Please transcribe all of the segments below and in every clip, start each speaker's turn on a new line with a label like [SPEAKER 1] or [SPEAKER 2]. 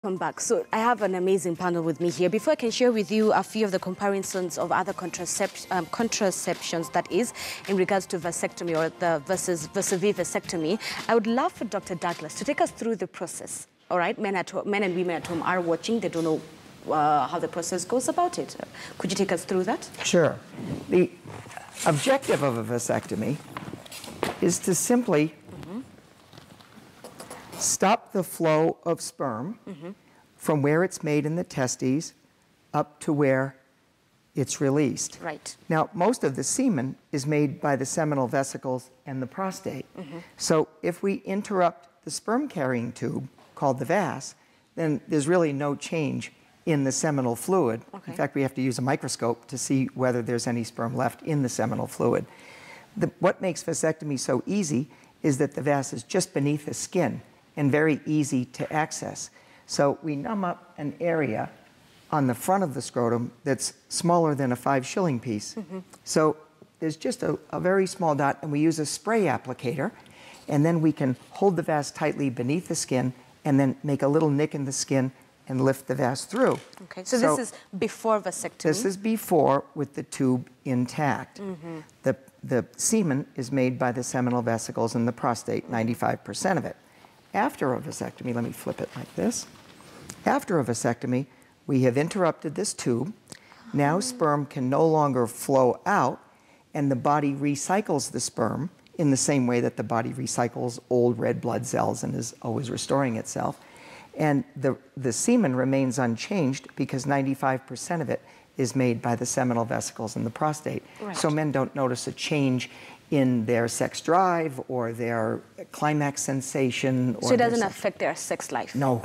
[SPEAKER 1] Welcome back. So I have an amazing panel with me here. Before I can share with you a few of the comparisons of other contraceptions, that is, in regards to vasectomy or the vis-a-vis vasectomy, I would love for Dr. Douglas to take us through the process. All right, men and women at home are watching. They don't know how the process goes about it. Could you take us through that?
[SPEAKER 2] Sure. The objective of a vasectomy is to simply stop the flow of sperm from where it's made in the testes up to where it's released.
[SPEAKER 1] Right.
[SPEAKER 2] Now, most of the semen is made by the seminal vesicles and the prostate. So if we interrupt the sperm-carrying tube, called the vas, then there's really no change in the seminal fluid.
[SPEAKER 1] Okay.
[SPEAKER 2] In fact, we have to use a microscope to see whether there's any sperm left in the seminal fluid. What makes vasectomy so easy is that the vas is just beneath the skin and very easy to access. So we numb up an area on the front of the scrotum that's smaller than a 5-shilling piece. So there's just a very small dot, and we use a spray applicator, and then we can hold the vas tightly beneath the skin and then make a little nick in the skin and lift the vas through.
[SPEAKER 1] Okay, so this is before vasectomy?
[SPEAKER 2] This is before with the tube intact. The semen is made by the seminal vesicles and the prostate, 95% of it. After a vasectomy, let me flip it like this. After a vasectomy, we have interrupted this tube. Now sperm can no longer flow out, and the body recycles the sperm in the same way that the body recycles old red blood cells and is always restoring itself. And the semen remains unchanged because 95% of it is made by the seminal vesicles and the prostate.
[SPEAKER 1] Right.
[SPEAKER 2] So men don't notice a change in their sex drive or their climax sensation. Or
[SPEAKER 1] so it doesn't affect their sex life?
[SPEAKER 2] No.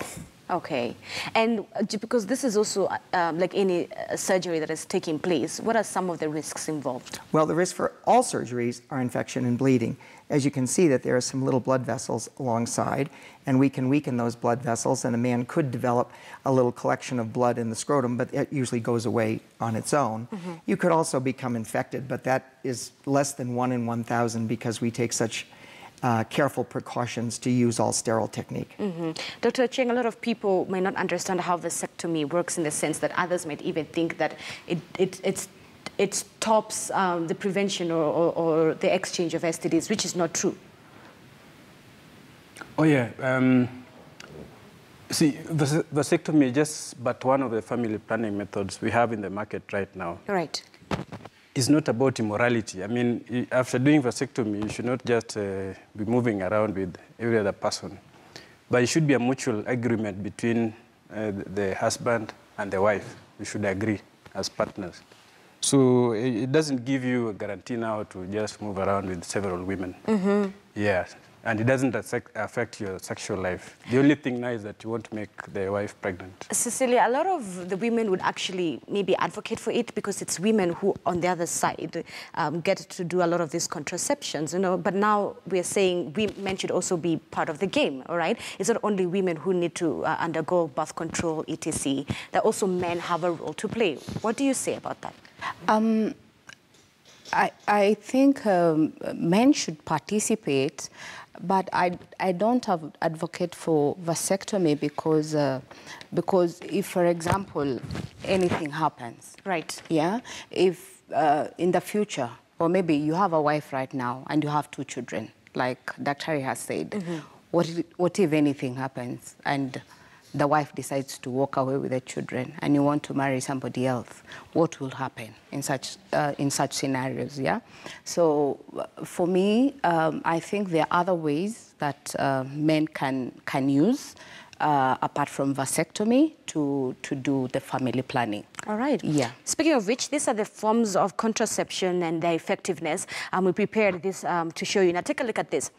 [SPEAKER 1] Okay. And because this is also like any surgery that is taking place, what are some of the risks involved?
[SPEAKER 2] Well, the risks for all surgeries are infection and bleeding. As you can see that there are some little blood vessels alongside, and we can weaken those blood vessels, and a man could develop a little collection of blood in the scrotum, but it usually goes away on its own. You could also become infected, but that is less than 1 in 1,000 because we take such careful precautions to use all sterile technique.
[SPEAKER 1] Dr. Ochieng, a lot of people may not understand how vasectomy works in the sense that others might even think that it stops the prevention or the exchange of STDs, which is not true.
[SPEAKER 3] Oh, yeah. See, vasectomy is just but one of the family planning methods we have in the market right now.
[SPEAKER 1] Right.
[SPEAKER 3] It's not about immorality. I mean, after doing vasectomy, you should not just be moving around with every other person. But it should be a mutual agreement between the husband and the wife. You should agree as partners. So it doesn't give you a guarantee now to just move around with several women. Yeah. And it doesn't affect your sexual life. The only thing now is that you won't make the wife pregnant.
[SPEAKER 1] Cecilia, a lot of the women would actually maybe advocate for it because it's women who, on the other side, get to do a lot of these contraceptions, you know. But now we're saying men should also be part of the game, all right? It's not only women who need to undergo birth control, etc. That also men have a role to play. What do you say about that?
[SPEAKER 4] I think men should participate, but I don't advocate for vasectomy because if, for example, anything happens,
[SPEAKER 1] right?
[SPEAKER 4] Yeah, if in the future, or maybe you have a wife right now and you have 2 children, like Dr. has said, what if anything happens and the wife decides to walk away with the children and you want to marry somebody else? What will happen in such scenarios, yeah? So for me, I think there are other ways that men can use apart from vasectomy to do the family planning.
[SPEAKER 1] All right.
[SPEAKER 4] Yeah.
[SPEAKER 1] Speaking of which, these are the forms of contraception and their effectiveness. We prepared this to show you. Now take a look at this.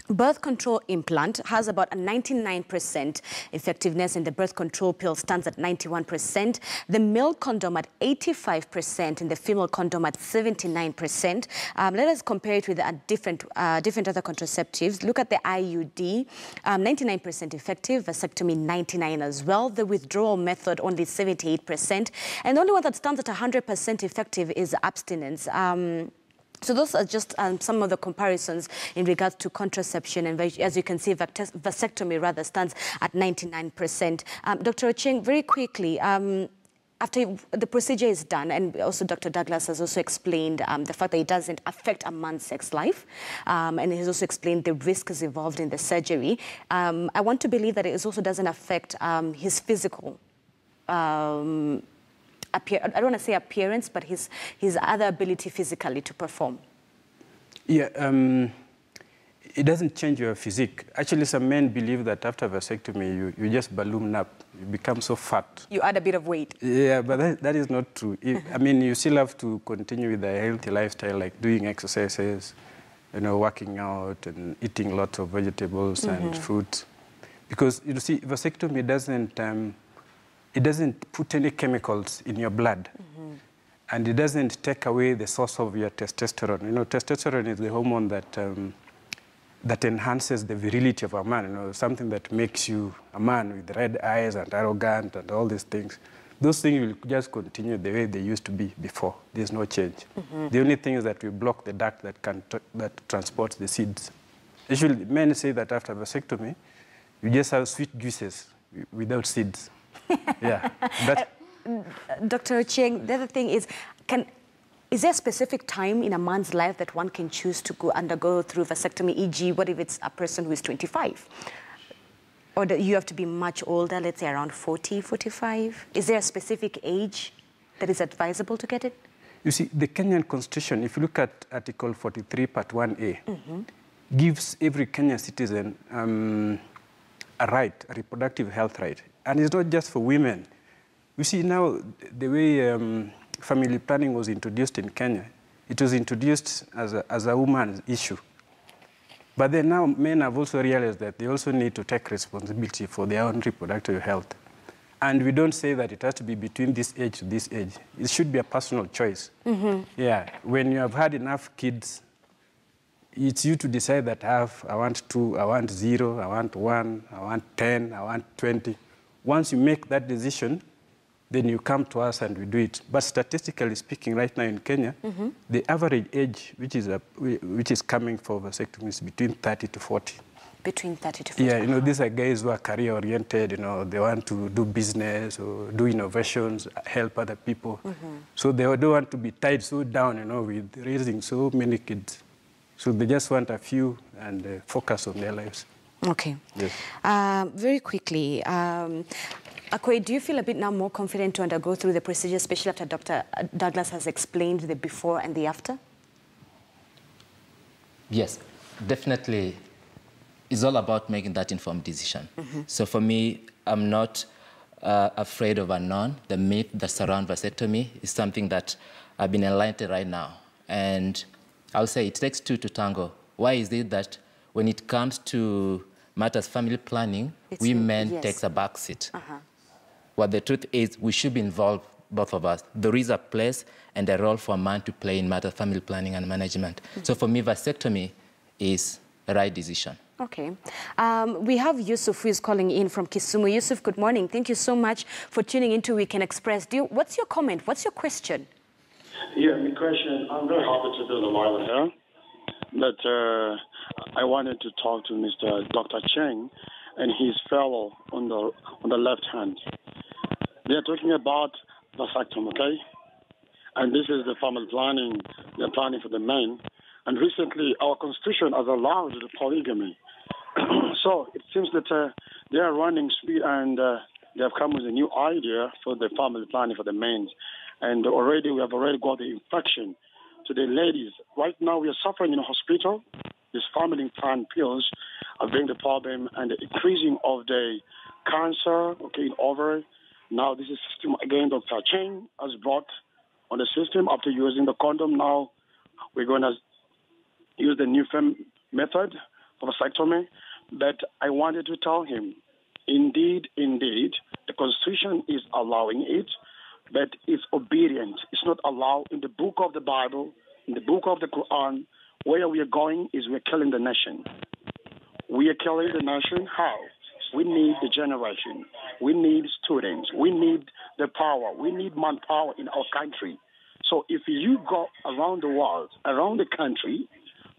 [SPEAKER 1] Birth control implant has about a 99% effectiveness, and the birth control pill stands at 91%. The male condom at 85%, and the female condom at 79%. Let us compare it with different other contraceptives. Look at the IUD, 99% effective, vasectomy 99% as well. The withdrawal method only 78%, and the only one that stands at 100% effective is abstinence. So those are just some of the comparisons in regards to contraception, and as you can see, vasectomy rather stands at 99%. Dr. Ochieng, very quickly, after the procedure is done, and also Dr. Douglas has also explained the fact that it doesn't affect a man's sex life, and he's also explained the risks involved in the surgery. I want to believe that it also doesn't affect his physical I don't want to say appearance, but his other ability physically to perform. Yeah,
[SPEAKER 3] it doesn't change your physique. Actually, some men believe that after vasectomy, you just balloon up. You become so fat.
[SPEAKER 1] You add a bit of weight.
[SPEAKER 3] Yeah, but that is not true. I mean, you still have to continue with a healthy lifestyle, like doing exercises, working out and eating lots of vegetables and fruits. Because, you see, vasectomy doesn't put any chemicals in your blood. And it doesn't take away the source of your testosterone. Testosterone is the hormone that enhances the virility of a man, something that makes you a man with red eyes and arrogant and all these things. Those things will just continue the way they used to be before. There's no change. The only thing is that we block the duct that transports the seeds. Usually, men say that after vasectomy, you just have sweet juices without seeds. Yeah.
[SPEAKER 1] Dr. Ochieng, the other thing is, is there a specific time in a man's life that one can choose to undergo through vasectomy, e.g., what if it's a person who is 25? Or do you have to be much older, let's say around 40, 45? Is there a specific age that is advisable to get it?
[SPEAKER 3] You see, the Kenyan Constitution, if you look at Article 43, Part 1A, gives every Kenyan citizen a right, a reproductive health right. And it's not just for women. You see, now, the way family planning was introduced in Kenya, it was introduced as a woman's issue. But then now men have also realized that they also need to take responsibility for their own reproductive health. And we don't say that it has to be between this age to this age. It should be a personal choice. Yeah, when you have had enough kids, it's you to decide that I want 2, I want 0, I want 1, I want 10, I want 20. Once you make that decision, then you come to us and we do it. But statistically speaking, right now in Kenya, the average age which is coming for vasectomy is between 30 to 40.
[SPEAKER 1] Between 30 to 40.
[SPEAKER 3] Yeah, these are guys who are career-oriented, they want to do business or do innovations, help other people. So they don't want to be tied so down, with raising so many kids. So they just want a few and focus on their lives.
[SPEAKER 1] Okay. Yes. Very quickly, Akwe, do you feel a bit now more confident to undergo through the procedure, especially after Dr. Douglas has explained the before and the after?
[SPEAKER 5] Yes, definitely. It's all about making that informed decision. So for me, I'm not afraid of unknown. The myth that surrounds vasectomy is something that I've been enlightened right now. And I'll say it takes two to tango. Why is it that when it comes to matters family planning, women takes a backseat? What the truth is, we should be involved, both of us. There is a place and a role for a man to play in matter family planning and management. So for me, vasectomy is the right decision.
[SPEAKER 1] Okay. We have Yusuf, who is calling in from Kisumu. Yusuf, good morning. Thank you so much for tuning into Weekend Express. What's your comment? What's your question?
[SPEAKER 6] Yeah, my question, I'm very happy to be on the line here. But I wanted to talk to Mr. Dr. Cheng and his fellow on the left hand. They are talking about vasectomy, okay? And this is the family planning. They're planning for the men. And recently, our constitution has allowed the polygamy. So it seems that they are running speed and they have come with a new idea for the family planning for the men. And we have already got the infection to the ladies. Right now, we are suffering in a hospital. These family plan pills are being the problem and the increasing of the cancer, okay, in ovary. Now, this is system, again, Dr. Cheng has brought on the system after using the condom. Now, we're going to use the new method for vasectomy. But I wanted to tell him, indeed, the Constitution is allowing it, but it's obedient. It's not allowed in the book of the Bible, in the book of the Quran. Where we are going is we're killing the nation. We are killing the nation. How? We need the generation. We need students. We need the power. We need manpower in our country. So if you go around the world, around the country,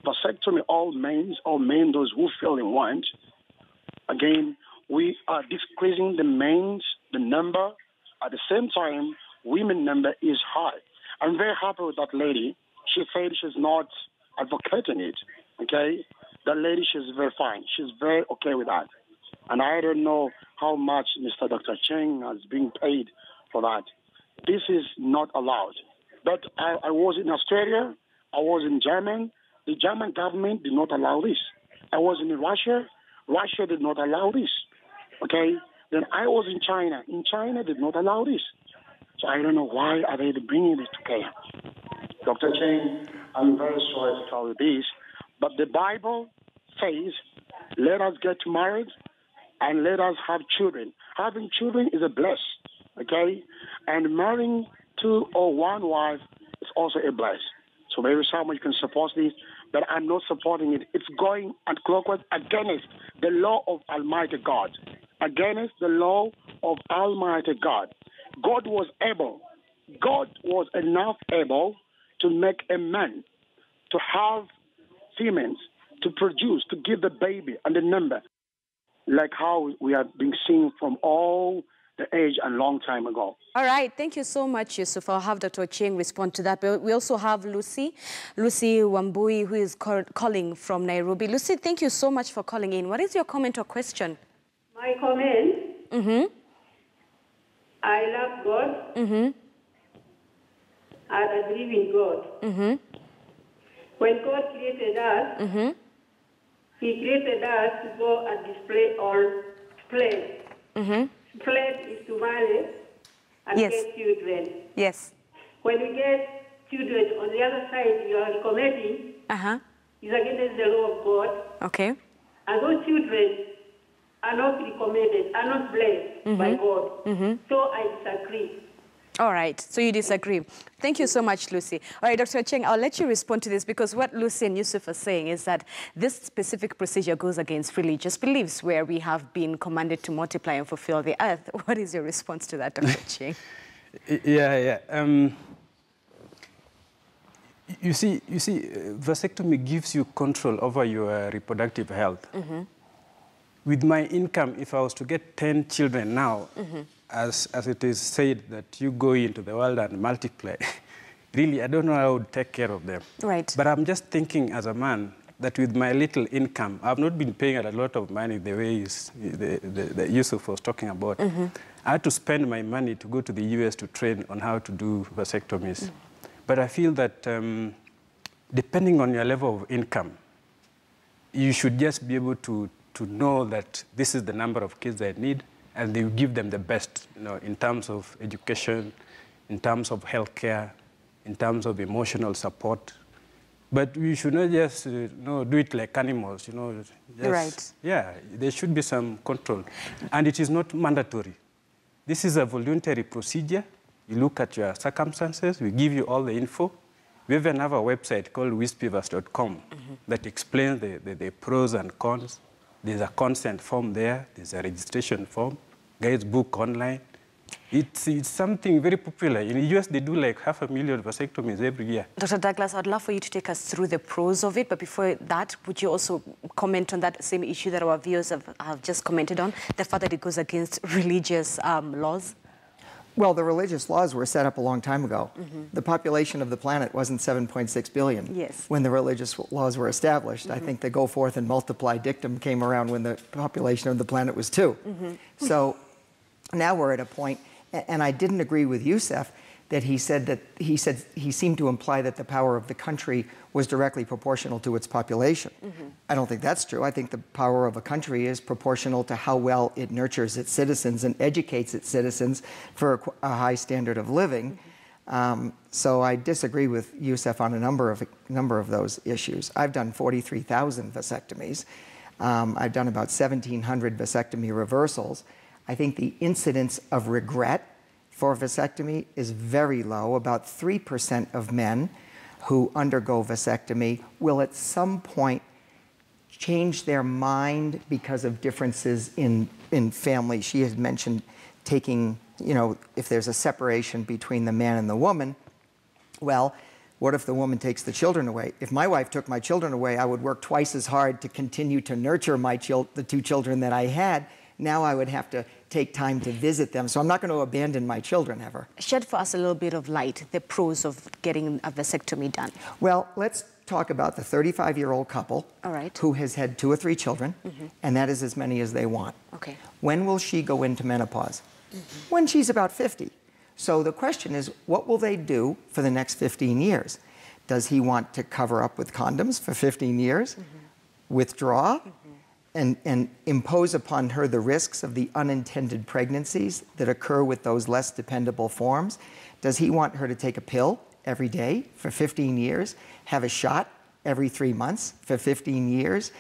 [SPEAKER 6] vasectomy, all men, those who feel they want, again, we are decreasing the number. At the same time, women number is high. I'm very happy with that lady. She said she's not advocating it, okay? That lady, she's very fine. She's very okay with that. And I don't know how much Mr. Dr. Cheng has been paid for that. This is not allowed. But I was in Australia. I was in Germany. The German government did not allow this. I was in Russia. Russia did not allow this, okay? Then I was in China. In China, did not allow this. So I don't know why are they bringing this to Kenya. Dr. Cheng, I'm very sorry to tell you this, but the Bible says, let us get married and let us have children. Having children is a bless, okay? And marrying 2 or 1 wife is also a bless. So maybe someone can support this, but I'm not supporting it. It's going clockwise against the law of Almighty God. Against the law of Almighty God. God was enough able to make a man, to have females, to produce, to give the baby and the number, like how we have been seeing from all the age and long time ago.
[SPEAKER 1] All right, thank you so much, Yusuf. I'll have Dr. Ochieng respond to that. But we also have Lucy Wambui, who is calling from Nairobi. Lucy, thank you so much for calling in. What is your comment or question?
[SPEAKER 7] My comment? I love God. I believe in God. When God created us, He created us to go and display all play. Play is to marry and get children.
[SPEAKER 1] Yes.
[SPEAKER 7] When we get children, on the other side, you are recommending is against the law of God.
[SPEAKER 1] Okay.
[SPEAKER 7] And those children are not recommended, are not blessed by God. So I disagree.
[SPEAKER 1] All right, so you disagree. Thank you so much, Lucy. All right, Dr. Ochieng, I'll let you respond to this because what Lucy and Yusuf are saying is that this specific procedure goes against religious beliefs where we have been commanded to multiply and fulfill the earth. What is your response to that, Dr. Ochieng?
[SPEAKER 3] You see, vasectomy gives you control over your reproductive health. With my income, if I was to get 10 children now, as it is said that you go into the world and multiply, really, I don't know how I would take care of them.
[SPEAKER 1] Right.
[SPEAKER 3] But I'm just thinking as a man that with my little income, I've not been paying a lot of money the way the Yusuf was talking about. I had to spend my money to go to the US to train on how to do vasectomies. But I feel that depending on your level of income, you should just be able to know that this is the number of kids I need, and they give them the best, in terms of education, in terms of healthcare, in terms of emotional support. But we should not just do it like animals, just,
[SPEAKER 1] right.
[SPEAKER 3] Yeah, there should be some control. And it is not mandatory. This is a voluntary procedure. You look at your circumstances, we give you all the info. We even have a website called wispivas.com that explains the pros and cons. There's a consent form there. There's a registration form. Guys book online. It's something very popular. In the US, they do like 500,000 vasectomies every year.
[SPEAKER 1] Dr. Douglas, I'd love for you to take us through the pros of it. But before that, would you also comment on that same issue that our viewers have just commented on, the fact that it goes against religious laws?
[SPEAKER 2] Well, the religious laws were set up a long time ago. The population of the planet wasn't 7.6 billion when the religious laws were established. I think the go forth and multiply dictum came around when the population of the planet was 2. So now we're at a point, and I didn't agree with Yusuf that he seemed to imply that the power of the country was directly proportional to its population. I don't think that's true. I think the power of a country is proportional to how well it nurtures its citizens and educates its citizens for a high standard of living. So I disagree with Yusuf on a number of those issues. I've done 43,000 vasectomies. I've done about 1,700 vasectomy reversals. I think the incidence of regret for vasectomy is very low. About 3% of men who undergo vasectomy will at some point change their mind because of differences in family. She has mentioned taking, if there's a separation between the man and the woman, Well, what if the woman takes the children away? If my wife took my children away, I would work twice as hard to continue to nurture the 2 children that I had. Now I would have to take time to visit them. So I'm not going to abandon my children ever.
[SPEAKER 1] Shed for us a little bit of light, the pros of getting a vasectomy done.
[SPEAKER 2] Well, let's talk about the 35-year-old couple who has had 2 or 3 children, and that is as many as they want.
[SPEAKER 1] Okay.
[SPEAKER 2] When will she go into menopause? When she's about 50. So the question is, what will they do for the next 15 years? Does he want to cover up with condoms for 15 years, withdraw, and impose upon her the risks of the unintended pregnancies that occur with those less dependable forms? Does he want her to take a pill every day for 15 years, have a shot every 3 months for 15 years,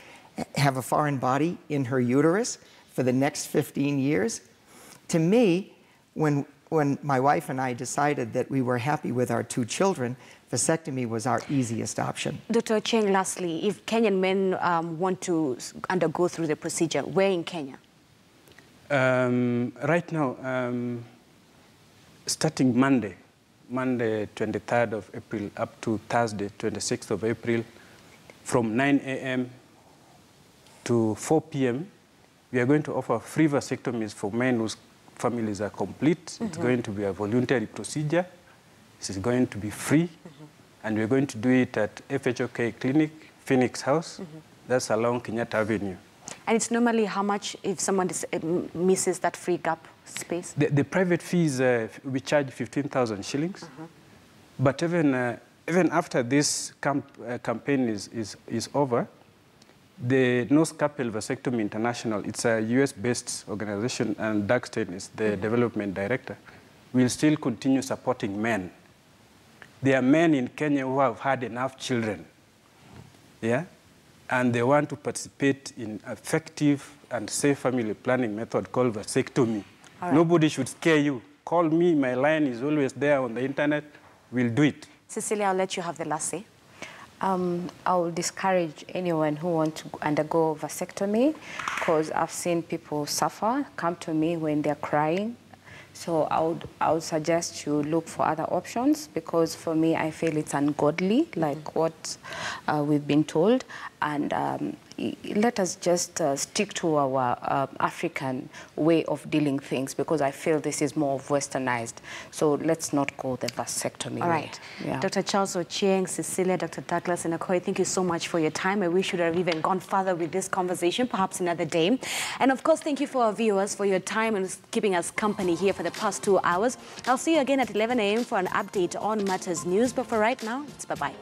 [SPEAKER 2] have a foreign body in her uterus for the next 15 years? To me, when my wife and I decided that we were happy with our 2 children, vasectomy was our easiest option.
[SPEAKER 1] Dr. Ochieng, lastly, if Kenyan men want to undergo through the procedure, where in Kenya?
[SPEAKER 3] Right now, starting Monday 23rd of April up to Thursday 26th of April, from 9 a.m. to 4 p.m., we are going to offer free vasectomies for men whose families are complete. It's going to be a voluntary procedure. This is going to be free. And we're going to do it at FHOK Clinic, Phoenix House. That's along Kenyatta Avenue.
[SPEAKER 1] And it's normally how much if someone misses that free gap space?
[SPEAKER 3] The private fees, we charge 15,000 shillings. But even after this campaign is over, the No Scalpel Vasectomy International, it's a US-based organization, and Doug Stein is the development director, will still continue supporting men. There are men in Kenya who have had enough children, yeah? And they want to participate in effective and safe family planning method called vasectomy. Nobody should scare you. Call me, my line is always there on the internet. We'll do it.
[SPEAKER 1] Cecilia, I'll let you have the last say.
[SPEAKER 4] I will discourage anyone who wants to undergo vasectomy, because I've seen people suffer, come to me when they're crying. So I would suggest you look for other options, because for me, I feel it's ungodly, like what we've been told. And let us just stick to our African way of dealing things, because I feel this is more westernized. So let's not go the vasectomy
[SPEAKER 1] All right.
[SPEAKER 4] Yeah.
[SPEAKER 1] Dr. Charles Ochieng, Cecilia, Dr. Douglas, and Okoye, thank you so much for your time. I wish you would have even gone further with this conversation, perhaps another day. And of course, thank you for our viewers for your time and keeping us company here for the past 2 hours. I'll see you again at 11 a.m. for an update on Matters News. But for right now, it's bye-bye.